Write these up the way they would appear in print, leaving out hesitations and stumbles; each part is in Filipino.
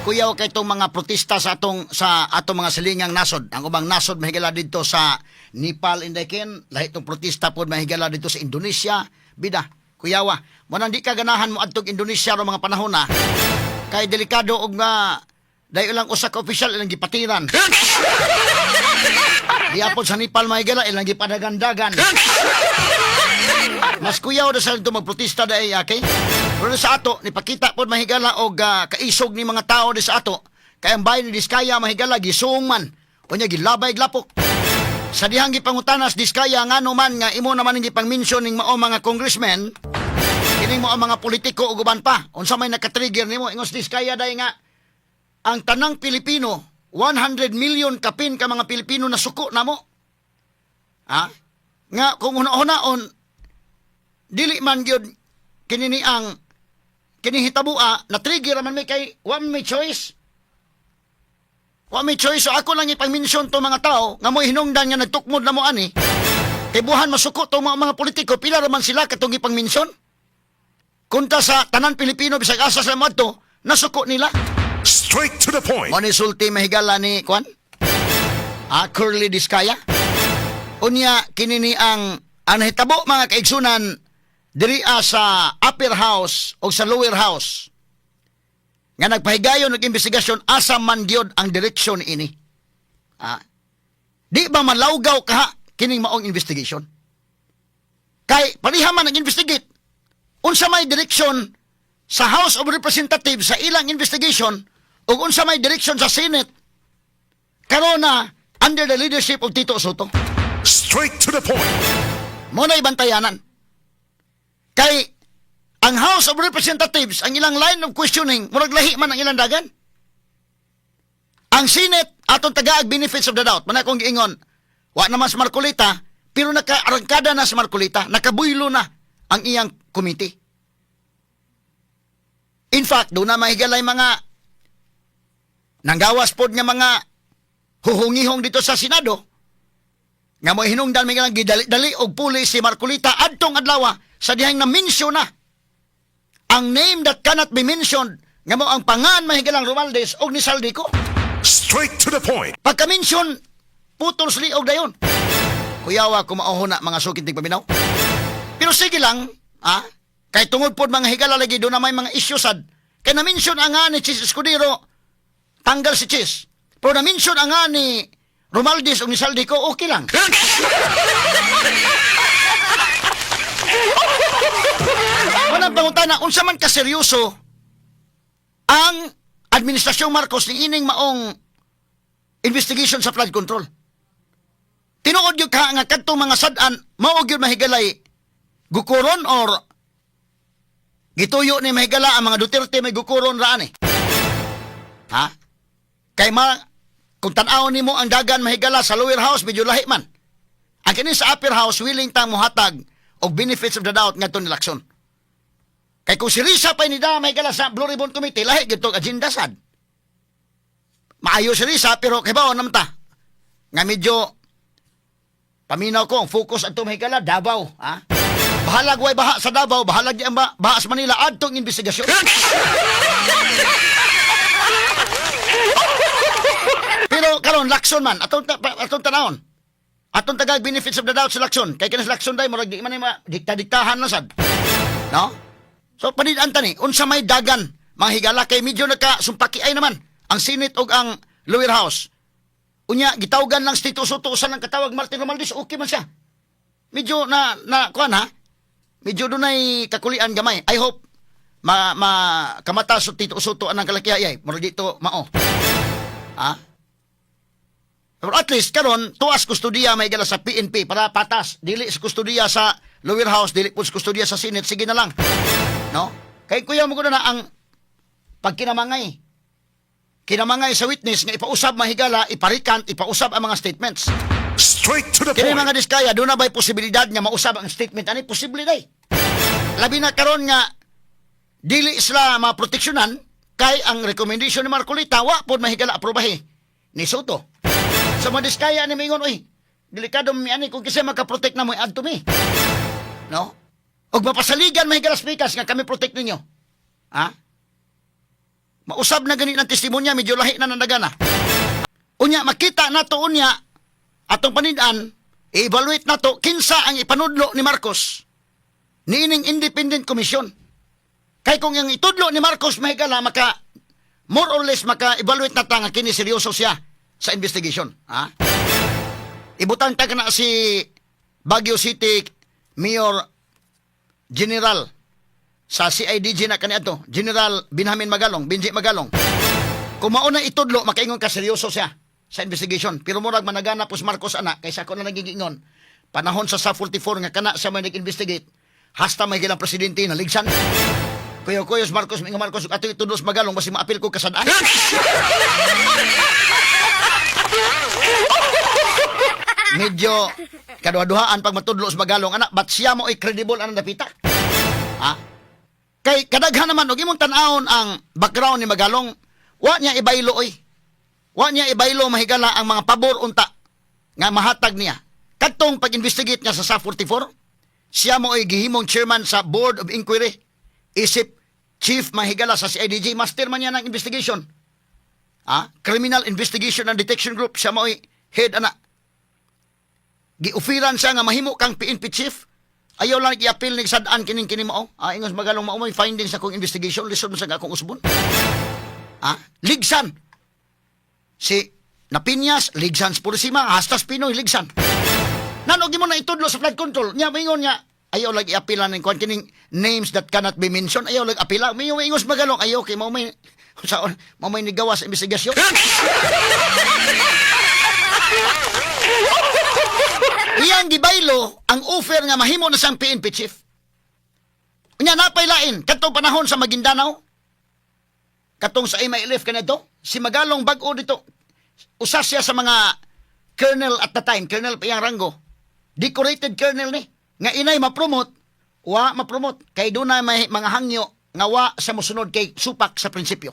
Kuyaw kay itong mga protesta sa atong mga silingang nasod. Ang ubang nasod mahigala dito sa Nepal, Indakin. Lahi itong protesta po mahigala dito sa Indonesia. Bida, kuyawa. Muna di ka ganahan mo adtong Indonesia ro mga panahon na. Kay delikado og nga dahil ilang usa ka opisyal ilang gipatiran. Diapon sa Nepal mahigala ilang gipadagandagan. Mas kuyaw na sa ito magprotesta dahil okay? Pero sa ato, nipakita po mahigala o kaisog ni mga tao di sa ato. Kaya ang bayan ni Diskaya mahigala, gisung man. O niya, gilabay glapok. Sa dihang gipangutanas, Diskaya nga naman nga imo naman ang gipang-mention ng mao mga congressmen, kining mo ang mga politiko o guban pa. Unsa may nakatrigger nimo ingos Diskaya dahil nga, ang tanang Pilipino, 100 million kapin ka mga Pilipino na suko na mo. Ha? Nga, kung una-unaon, dili man gyud kinini ang kinihitabua na trigger man may kay one may choice. Wa may choice, so ako lang ipang-mention to mga tao nga mo hinungdan nga nagtukmod na mo ani. Tibuhan masuko to mga politiko, pila raman sila katong ipang-mention. Kunta sa tanan Pilipino bisag asa sa madto, nasuko nila. Straight to the point. Mo ni sulti mahigala ni Kwan? Curly Diskaya. Unya kinini ang hitabo mga kaigsunan diri sa upper house o sa lower house nga nagpahigayon nag-investigasyon asa man gyud ang direksyon ini. Di ba malawgaw kaha kining maong investigation? Kay pariha man nag-investigate unsa may direksyon sa House of Representatives sa ilang investigation ug unsa may direksyon sa Senate karon na under the leadership of Tito Soto. Straight to the point. Mo na ibantayanan. Kay ang House of Representatives, ang ilang line of questioning, murag lahi man ang ilang dagan. Ang Senate, atong tagaag benefits of the doubt, man akong giingon, wa naman sa Marcolita, pero naka-arangkada na sa Marcolita, nakabuylo na ang iyang committee. In fact, doon na mahigalay mga nanggawas pod nga mga huhungihong dito sa Senado, nga mo hinungdan may ilang gidali-dali og pulis si Marcolita adtong adlaw sa dihang na-mention na ang name that cannot be mentioned nga mo ang pangan mahigalang Romualdez og ni Saldico. Straight to the point. Pagka-mention, putol sa liog dayon. Kuyawa, kumauho na mga sukinting paminaw. Pero sige lang, kay tungod po mga higala lagi doon na may mga issue sad. Kaya na-mention ang nga ni Chis Escudero, tanggal si Chis. Pero na-mention ang nga ni Romualdez og ni Saldico, okay lang. Manang pangutana, unsa man kaseryoso ang Administrasyong Marcos ni ining maong investigation sa flood control. Tinuod yung ka nga kadtong mga sad-an, maog yun mahigalay gukuron or gituyo ni mahigala ang mga Duterte may gukuron raan eh. Kay kung tanaw ni mo ang dagan mahigala sa lower house, medyo lahi man. Ang kini sa upper house, willing tang muhatag o benefits of the doubt nga itong eleksyon. Kay kung si Risa pa nida mahigala sa Blue Ribbon Committee, lahi gitong agenda sad. Maayo si Risa, pero kay baon naman ta. Nga medyo paminaw ko, ang focus at mahigala, Davao. Bahalag way baha sa Davao, bahalag di ang baha sa Manila, adtong investigasyon. Pero karon lakson man, atong tanawon. Atong tagag benefits of the doubt sa lakson. Kay kinas lakson day murag di man dikta-diktahan na sad. No? So panid-an tani, unsa may dagan mga higala kay medyo nagkasumpaki ay naman ang Senate ug ang lower house. Unya gitawgan lang Tito Soto usan ang katawag Martin Romualdez, okay man siya. Medyo na kuan ha. Medyo dunay kakulian gamay. I hope kamata sa Tito Soto anang kalakihay. Murag dito mao. Pero at least karon tuas kustudiya may gala sa PNP para patas. Dili sa kustudiya sa lower house, dili po sa kustudiya sa Senate. Sige na lang. No? Kay kuya mo ko na ang pagkinamangay. Kinamangay sa witness nga ipausab mahigala, iparikant, ipausab ang mga statements. Straight to the Kini point. mga Diskaya, doon na ba'y posibilidad nga mausab ang statement? Ano posible day? Labi na karon nga dili sila maproteksyonan kay ang recommendation ni Marcolita wa pod mahigala aprobahi ni Soto. Sa mga Diskaya ni mingon, oy, delikado mi ani kung kasi makaprotect na mo add to me. No? Og mapasaligan mahigala speakers nga kami protect ninyo. Mausab na gani ng testimonya, medyo lahi na nandagana. Unya, makita na to unya, atong panidaan, i-evaluate na to, kinsa ang ipanudlo ni Marcos, niining independent commission. Kay kung yung itudlo ni Marcos, mahigala, more or less, maka-evaluate na ta nga kini seryoso siya sa investigation. Ha? Ibutang ta ka na si Baguio City Mayor General sa CIDG na kaniadto, General Benjamin Magalong, Benji Magalong. Kung mauna itudlo, makaingon ka seryoso siya sa investigation. Pero murag managana po si Marcos ana, kaysa ako na nagigingon, panahon sa SA-44 nga kana siya may nag-investigate, hasta may gilang presidente na ligsan. Kuyo-kuyos Marcos, mga Marcos, ato itudlo sa Magalong, basi maapil ko kasadaan. Medyo kaduha-duhaan pag matudlo sa Magalong, anak, ba't siya mo ay credible anong dapita? Ha? Kay kadaghan naman, huwag imong tanahon ang background ni Magalong, wa niya ibaylo oy. Wa niya ibaylo mahigala ang mga pabor unta nga mahatag niya. Kadtong pag-investigate niya sa SA-44, siya mo ay gihimong chairman sa Board of Inquiry, isip chief mahigala sa CIDG, master man niya ng investigation. Criminal Investigation and Detection Group, siya mo ay head ana. Giufiran siya nga mahimo kang PNP chief. Ayaw lang i-appeal ni sadaan kining mo. Ingos Magalong mao may findings sa akong investigation, lisod mo sa akong usbon. Ligsan. Si Napinyas, ligsan sa Purisima, hastas Pinoy, ligsan. Nanog mo na itudlo sa flood control. Nya maingon niya, ayaw lang i-appeal ng kining names that cannot be mentioned. Ayaw lang apila. May ingos Magalong, ayaw kay mo may nigawa sa investigasyon. Iyang gibaylo ang offer nga mahimo na siyang PNP chief. Unya napay lain kadtong panahon sa Maguindanao. Katong sa MILF kanito, si Magalong bag-o dito. Usa siya sa mga colonel at the time, colonel pa iyang ranggo. Decorated colonel ni. Nga inay ma-promote, wa ma-promote kay dunay may mga hangyo nga wa sa mosunod kay supak sa prinsipyo.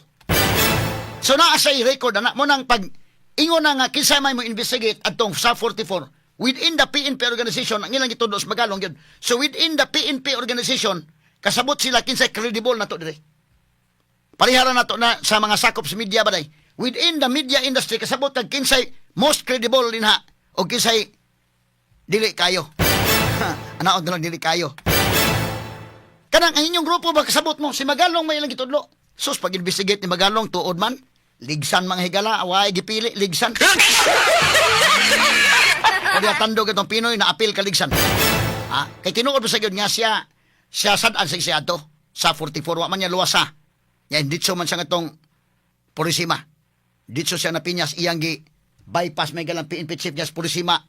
So naa sa record ana mo nang pag ingon na nga kinsa may mo investigate atong sa 44 within the PNP organization, ang ilang itudos Magalong yun. So within the PNP organization, kasabot sila kinsay credible na to dire. Parihara na to na sa mga sakop sa media ba day. Within the media industry, kasabot kag kinsay most credible din ha, o kinsay dili kayo. Anaon na lang dili kayo. Kanang ang inyong grupo ba kasabot mo, si Magalong may ilang itudlo. Sus, pag-investigate ni Magalong, tuod man, ligsan mga higala, away gipili, ligsan. Kaya tandog itong Pinoy na apil kaligsan. Kay tinuod sa gyud nga siya sadaan sa siya ato sa 44 wa man niya luwasa. Ya ditso man siya ngatong Purisima. Ditso siya na Piñas iyang gi bypass may galang PNP chief niya sa Purisima.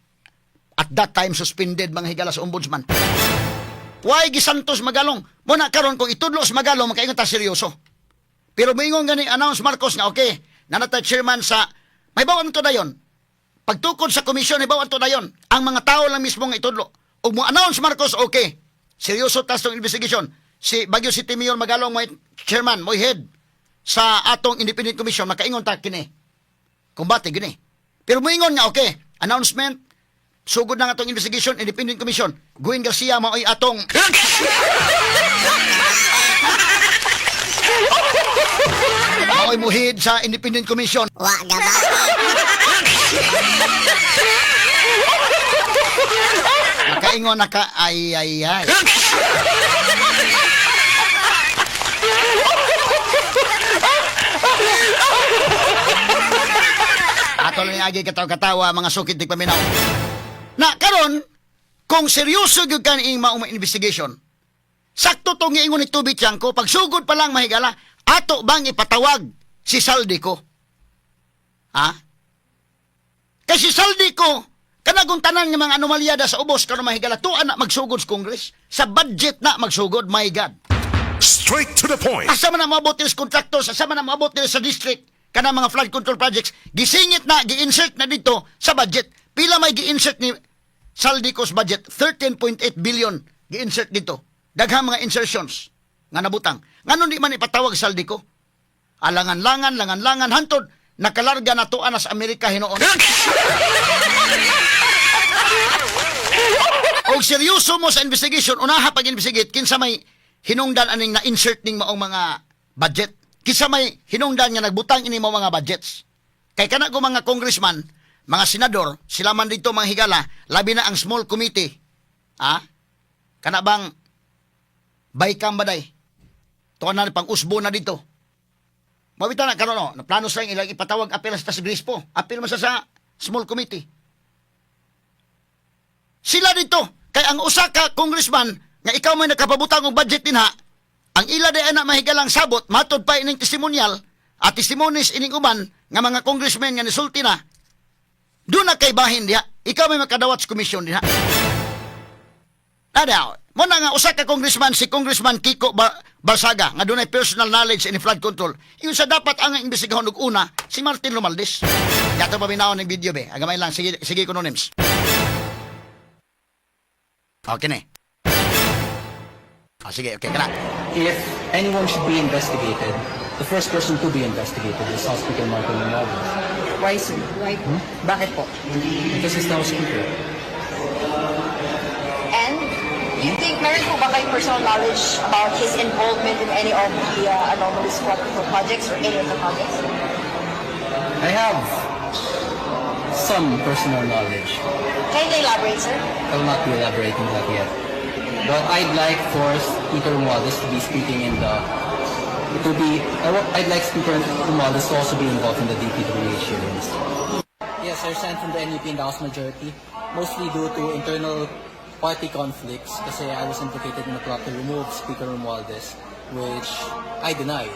At that time suspended mga higala sa ombudsman. Why gisantos Magalong? Muna karon kung itudlo sa Magalong makaingon ta seryoso. Pero moingon gani announce Marcos nga okay, nanata chairman sa may bawon to dayon. Pagtukod sa komisyon, ibaw ato na yon. Ang mga tao lang mismo nga itudlo. O mo announce Marcos, okay. Seryoso tas tong investigation. Si Baguio City Mayor Magalong, may chairman, may head sa atong independent commission, makaingon ta kini. Kumbate, gini. Pero moingon nga, okay. Announcement, sugod na nga atong investigation, independent commission. Gwen Garcia, maoy atong... maoy muhid sa independent commission. Wa gaba. Makaingon na ka, ay. Ato lang agi katawa-katawa, mga sukit di paminaw. Na, karon, kung seryoso gyud kan ing maong investigation, sakto tong ingon ni Tubit Tiangco, pag sugod pa lang mahigala, ato bang ipatawag si Saldico? Kasi Saldico, kanagong tanan ng mga anomalyada sa ubos karon mahigala, tuan na magsugod sa Congress, sa budget na magsugod, my God. Straight to the point. Asa man na maabot sa contractors, asa man na maabot sa district, kanang mga flood control projects, gisingit na, gi-insert na dito sa budget. Pila may gi-insert ni Saldico's budget? 13.8 billion gi-insert dito. Daghang mga insertions nga nabutang. Ngano di man ipatawag Saldico? Langan-langan, hantod, nakalarga na tuan sa Amerika hinoon. O seryoso mo sa investigation, unaha pag-investigate, kinsa may hinungdan aning na-insert ning maong mga budget. Kisa may hinungdan nga nagbutang ini mo mga budgets. Kay kana ko mga congressman, mga senador, sila man dito mga higala, labi na ang small committee. Kana bang baykam baday? Tuwa na pang usbo na dito. Mabita na karon no, plano sa ilang ipatawag apel sa Grispo. Apel man sa small committee. Sila dito, kay ang usa ka congressman nga ikaw may nakapabutang og budget dinha, ang ila day ana mahigalang sabot matod pa ining testimonial at testimonies ining uban nga mga congressmen nga nisulti na. Do na kay bahin diha. Ikaw may makadawat sa komisyon diha. Nadaw, mo na nga usa ka congressman si Congressman Kiko Barsaga nga dunay personal knowledge in flood control. Iyon sa dapat ang imbestigahon og una si Martin Romualdez. Yato pa binaon ng video be. Agamay lang sige kuno names. Okay na. Sige, okay kana. If anyone should be investigated, the first person to be investigated is House Speaker Martin Romualdez. Why, sir? Why po? Bakit po? Because he's now Speaker. And you think meron po ba kayo personal knowledge about his involvement in any of the anomalous flood control projects or any of the projects? I have some personal knowledge. Can you elaborate, sir? I will not be elaborating that yet. But I'd like for Speaker Romualdez to be speaking in the... I'd like Speaker Romualdez to also be involved in the DPWH hearings. Yes, I resigned from the NUP in the House majority, mostly due to internal party conflicts kasi I was implicated in a plot to remove Speaker Romualdez, which I deny.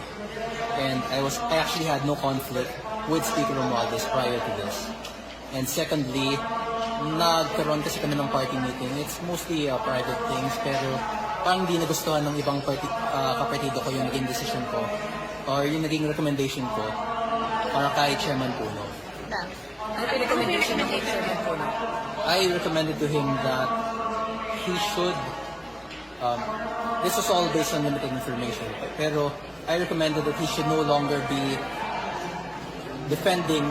And I actually had no conflict with Speaker Romualdez prior to this. And secondly, nagkaroon kasi kami ng party meeting. It's mostly private things, pero parang hindi nagustuhan ng ibang kapartido ko yung naging decision ko or yung naging recommendation ko para kay Chairman Puno. Ano yung recommendation ng Chairman po na? I recommended to him that he should, this was all based on limited information, pero I recommended that he should no longer be defending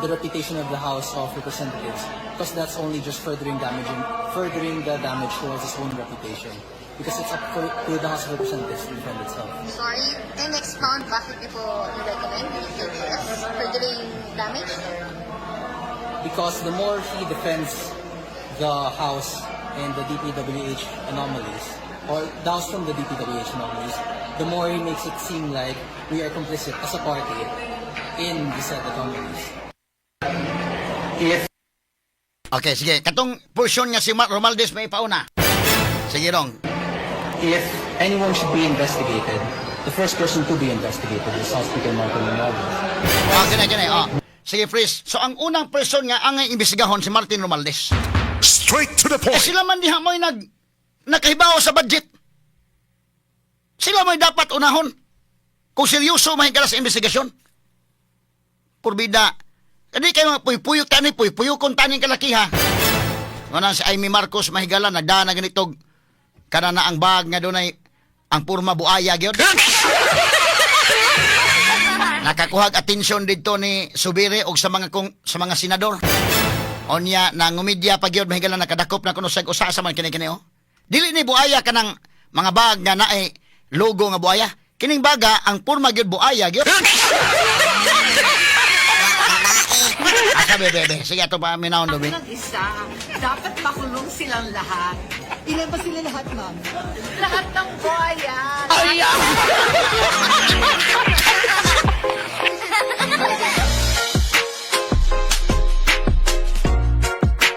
the reputation of the House of Representatives because that's only just furthering the damage towards his own reputation because it's up to the House of Representatives to defend itself. Sorry, can you expound bakit niyo po recommend furthering damage? Because the more he defends the House and the DPWH anomalies, or the House from the DPWH anomalies, the more he makes it seem like we are complicit as a party in the said anomalies. Okay, sige. Katong portion nga si Romualdez may pauna. Sige rong. If anyone should be investigated, the first person to be investigated is House Speaker Martin Romualdez. Kina. Sige, Fris. So, ang unang person nga ang imbestigahon si Martin Romualdez. Straight to the point. Sila man diha mo'y nakahibaw sa budget. Sila mo'y dapat unahon. Kung seryoso mahigala sa investigasyon. Purbida. Kadi kayo mga puy-puyok tani, puy-puyok kung taning kalakiha. Ngunang si Amy Marcos mahigala, nagdaan na ganitog kana na ang bag nga doon ay ang purma buaya gyud. Nakakuhag atensyon dito ni Subire og sa mga senador. Onya nang umidya pa gyud mahigala nakadakop na kuno sa usa sa man kini oh. Dili ni buaya kanang mga bag nga naay logo nga buaya. Kining baga ang purma gyud buaya gyud. Asa bebe, sige ato pa minahon dobi. Nag-isa. Dapat makulong silang lahat. Ilan ba sila lahat, ma'am? Lahat ng buhaya.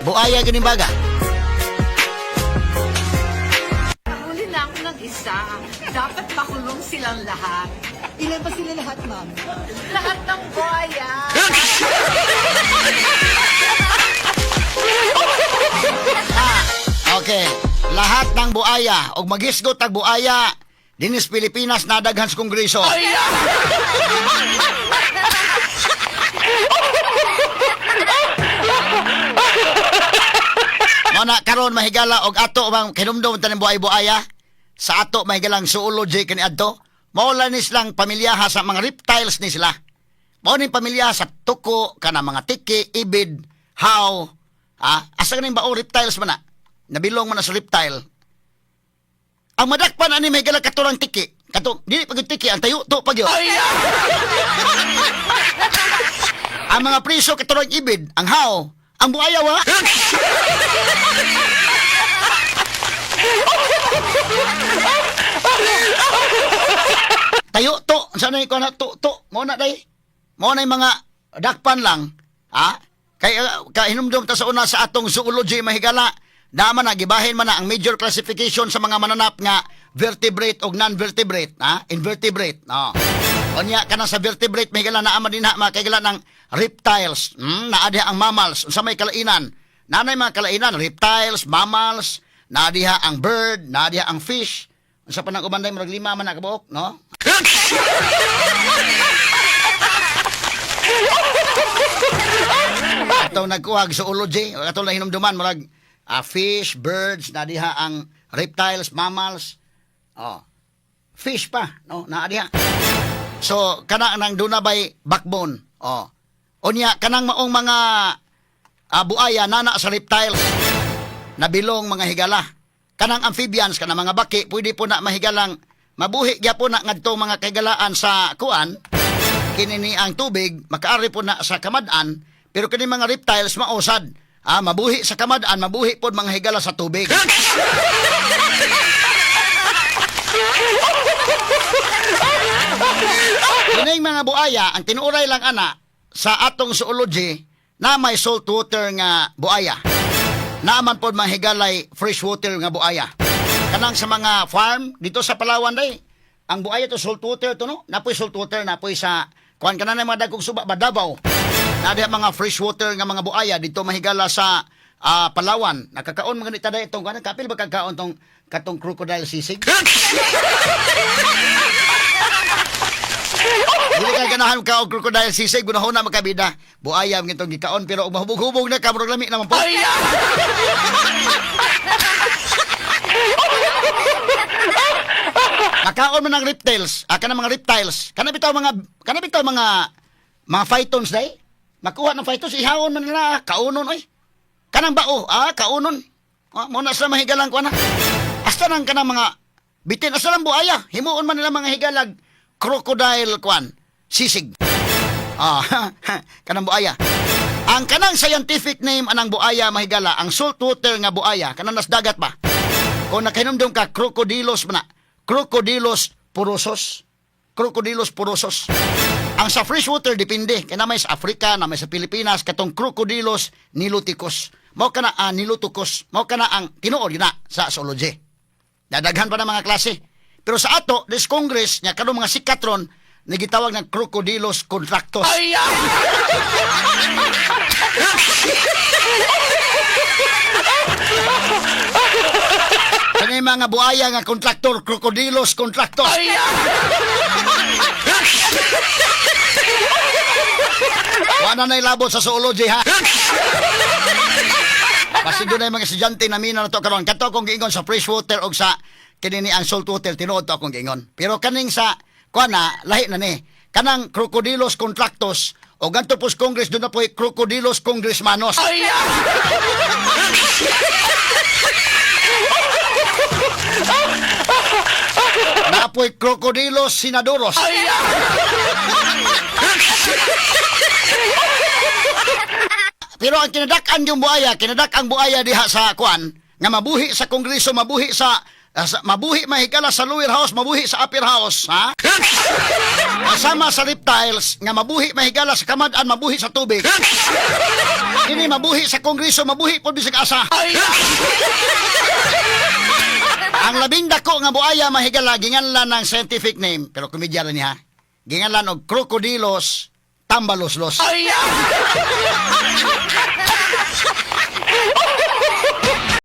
Buaya gini baga. Huli na ako nag-isa. Dapat makulong silang lahat. Ilan ba sila lahat, ma'am? Lahat ng buhaya. Okay, lahat ng buaya og magisgot ang buaya dinis Pilipinas nadaghan sa Kongreso. Mana karon mahigala og ato bang kinumdum taning buaya sa ato mahigalang zoology kani adto. Maula ni silang pamilyaha sa mga reptiles ni sila. Mao ni pamilya sa tuko kana mga tiki, ibid, how, asa kaning bao reptiles man na. Nabilong man na sa reptile. Ang madakpan ani may gala katurang tiki, Katong dili pagtiki ang tayo to pagyo. Ang mga priso katulad ibid, ang hao, ang buaya wa. Tayo to, sanay ko na to, mo na day. Mo na yung mga dakpan lang, ha? Kay hinumdum ta sa una sa atong zoology mahigala, naman na gibahin man na ang major classification sa mga mananap nga vertebrate o non-vertebrate, ha? Invertebrate, no. Onya kana sa vertebrate mahigala na ama dinha makigala ng reptiles, naa diha ang mammals unsa may kalainan. Nanay mga kalainan, reptiles, mammals, naa diha ang bird, naa diha ang fish. Unsa pa nang uban day murag lima man na kabuok, no? Atong nagkuhag zoology, atong lang hinumduman murag fish, birds, naa diha ang reptiles, mammals. Oh. Fish pa, no? Naa diha. So kana nang dunabay backbone. Oh. Unya kanang maong mga buaya nana sa reptiles. Nabilong mga higala. Kanang amphibians kanang mga baki pwede po na mahigalang mabuhi gyapon na ngadto mga kagalaan sa kuan. Kini ni ang tubig makaari po na sa kamad-an pero kini mga reptiles mausad. Mabuhi sa kamad-an, mabuhi po mga higala sa tubig. Kining mga buaya, ang tinuray lang ana sa atong zoology na may saltwater nga buaya. Naaman po mahigalay freshwater nga buaya. Kanang sa mga farm dito sa Palawan day, ang buaya to saltwater to no. Napoy saltwater, napoy sa kuan kana na mga dagkong suba Davao. Na diha mga freshwater nga mga buaya dito mahigala sa Palawan. Nakakaon mga nita day itong kuan kapil ba kagkaon tong katong crocodile sisig. Dili ka ganahan ka og crocodile sisig gunahon na makabida. Buaya ang itong gikaon pero mahubog-hubog na kamurag lami naman po. Makaon man ng reptiles, kana mga reptiles. Kana bitaw mga phytons day. Makuha ng phytons ihawon man nila kaunon oy. Kanang bao, kaunon. Mo na sa mahigalang ko na. Hasta nang kanang mga bitin asa lang buaya. Himuon man nila mga higalag crocodile kwan sisig. Kanang buaya. Ang kanang scientific name anang buaya mahigala ang saltwater nga buaya kanang nas dagat ba. Kung nakahinumdum ka crocodilos man na. Crocodilus porosos. Crocodilus porosos. Ang sa freshwater depende kay na may sa Africa, na may sa Pilipinas katong Crocodilus niloticus. Mao kana niloticus, mao kana ang tinuod na sa zoology. Dadaghan pa ng mga klase. Pero sa ato, this Congress, nya kanong mga sikatron, nagitawag ng Crocodilus contractus. Kani mga buaya nga kontraktor, Crocodilus contractus. Wala na ilabot sa zoology ha. Kasi doon na yung mga estudyante na mina na to karon. Kato akong giingon sa freshwater o sa kinini ang saltwater, tinuod to akong giingon. Pero kaning sa, kuana, lahi na ni. Kanang Crocodilus contractus o ganto pos Congress, doon na po Crocodilus congressmanos. Napoy Crocodilus sinadoros. Pero ang kinadak-an yung buaya, kinadak-ang buaya diha sa kuan, nga mabuhi sa kongreso, mabuhi sa mabuhi mahigala sa lower house, mabuhi sa upper house, ha? Kasama sa reptiles, nga mabuhi mahigala sa kamad-an, mabuhi sa tubig. Ini mabuhi sa kongreso, mabuhi po bisag asa. Ang labing dako nga buaya mahigala ginganlan ng scientific name, pero komedya rin niya. Ginganlan og Crocodilus tambaloslos.